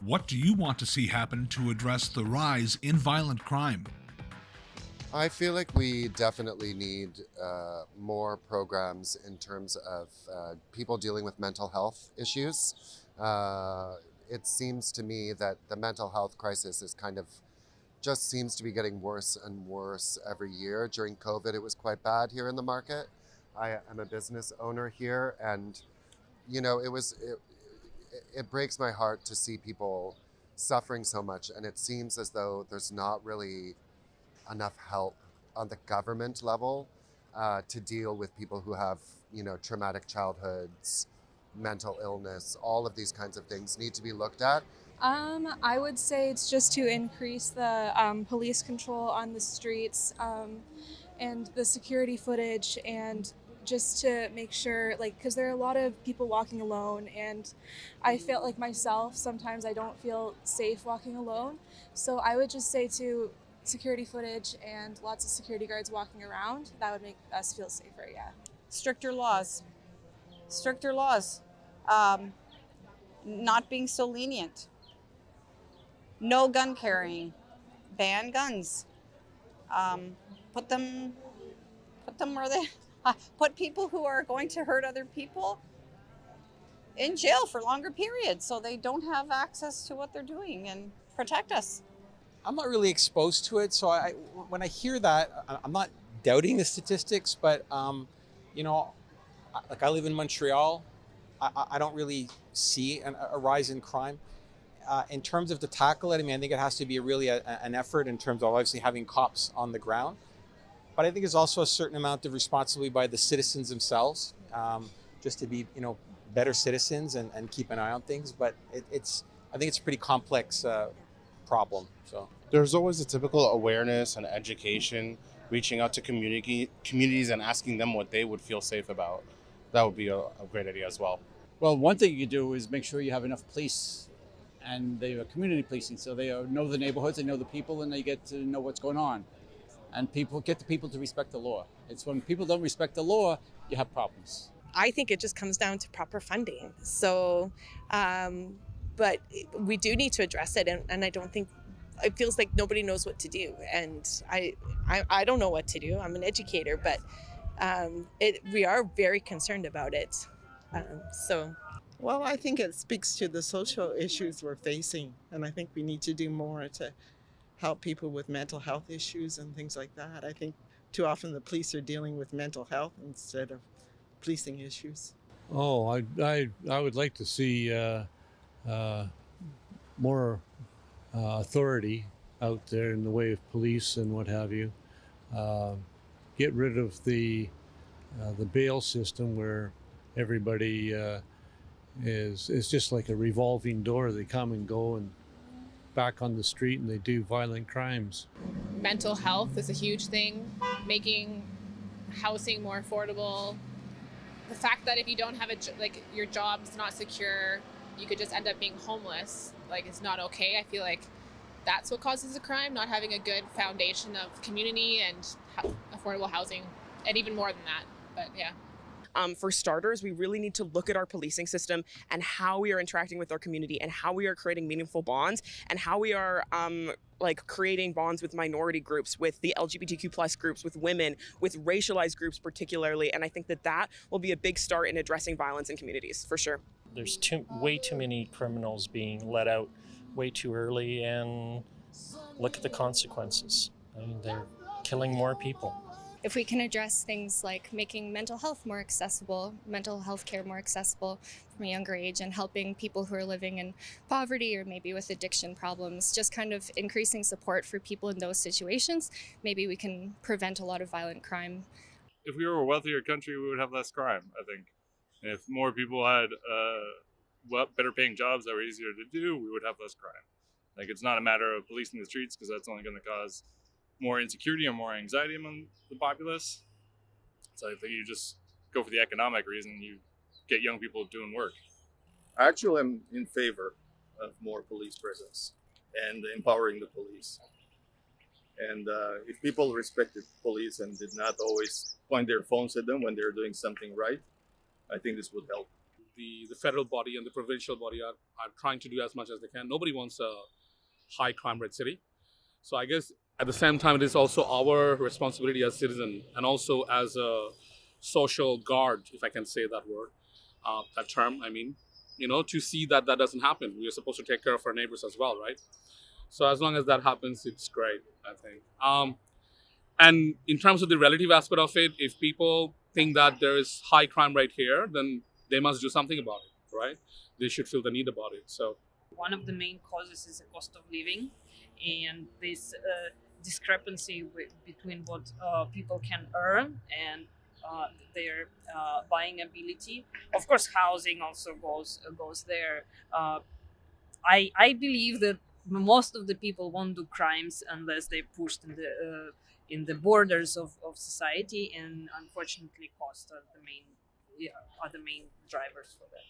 What do you want to see happen to address the rise in violent crime? I feel like we definitely need more programs in terms of people dealing with mental health issues. It seems to me that the mental health crisis is kind of just seems to be getting worse and worse every year. During COVID, it was quite bad here in the market. I am a business owner here, and it breaks my heart to see people suffering so much, and it seems as though there's not really enough help on the government level to deal with people who have, traumatic childhoods, mental illness. All of these kinds of things need to be looked at. I would say it's just to increase the police control on the streets, and the security footage, and just to make sure, like, because there are a lot of people walking alone, and I feel like myself, sometimes I don't feel safe walking alone. So I would just say to security footage and lots of security guards walking around, that would make us feel safer, yeah. Stricter laws, stricter laws, um, not being so lenient, no gun carrying, ban guns, um, put them, put them where they, put people who are going to hurt other people in jail for longer periods so they don't have access to what they're doing, and protect us. I'm not really exposed to it, so when I hear that, I'm not doubting the statistics, but you know, like I live in Montreal, I don't really see a rise in crime. In terms of to tackle it, I mean, I think it has to be really an effort in terms of obviously having cops on the ground, but I think there's also a certain amount of responsibility by the citizens themselves, just to be, better citizens and keep an eye on things. But I think it's a pretty complex problem. So there's always a typical awareness and education, reaching out to communities and asking them what they would feel safe about. That would be a great idea as well. Well, one thing you do is make sure you have enough police, and they are community policing, so they know the neighborhoods, they know the people, and they get to know what's going on. And people get the people to respect the law. It's when people don't respect the law, you have problems. I think it just comes down to proper funding. So, but we do need to address it, and I don't think it feels like nobody knows what to do. And I don't know what to do. I'm an educator, but we are very concerned about it. So. Well, I think it speaks to the social issues we're facing, and I think we need to do more to help people with mental health issues and things like that. I think too often the police are dealing with mental health instead of policing issues. Oh, I would like to see more authority out there in the way of police and what have you. Get rid of the bail system where everybody is just like a revolving door. They come and go and back on the street, and they do violent crimes. Mental health is a huge thing, making housing more affordable. The fact that if you don't have your job's not secure, you could just end up being homeless, it's not okay. I feel like that's what causes the crime, not having a good foundation of community and affordable housing, and even more than that, but yeah. For starters, we really need to look at our policing system and how we are interacting with our community, and how we are creating meaningful bonds, and how we are creating bonds with minority groups, with the LGBTQ plus groups, with women, with racialized groups particularly. And I think that will be a big start in addressing violence in communities, for sure. There's way too many criminals being let out way too early, and look at the consequences. I mean, they're killing more people. If we can address things like making mental health more accessible, mental health care more accessible from a younger age, and helping people who are living in poverty or maybe with addiction problems, just kind of increasing support for people in those situations, maybe we can prevent a lot of violent crime. If we were a wealthier country, we would have less crime, I think. And if more people had better paying jobs that were easier to do, we would have less crime. It's not a matter of policing the streets, because that's only going to cause more insecurity and more anxiety among the populace. So I think you just go for the economic reason, you get young people doing work. I actually am in favor of more police presence and empowering the police. And if people respected police and did not always point their phones at them when they're doing something right, I think this would help. the federal body and the provincial body are trying to do as much as they can. Nobody wants a high crime rate city. So I guess at the same time, it is also our responsibility as citizens and also as a social guard, if I can say that word, that term, I mean, to see that that doesn't happen. We are supposed to take care of our neighbors as well, right? So as long as that happens, it's great, I think. And in terms of the relative aspect of it, if people think that there is high crime rate here, then they must do something about it, right? They should feel the need about it. So one of the main causes is the cost of living, and this discrepancy between what people can earn and their buying ability. Of course, housing also goes there. I believe that most of the people won't do crimes unless they're pushed in the borders of society, and unfortunately, costs are the main drivers for that.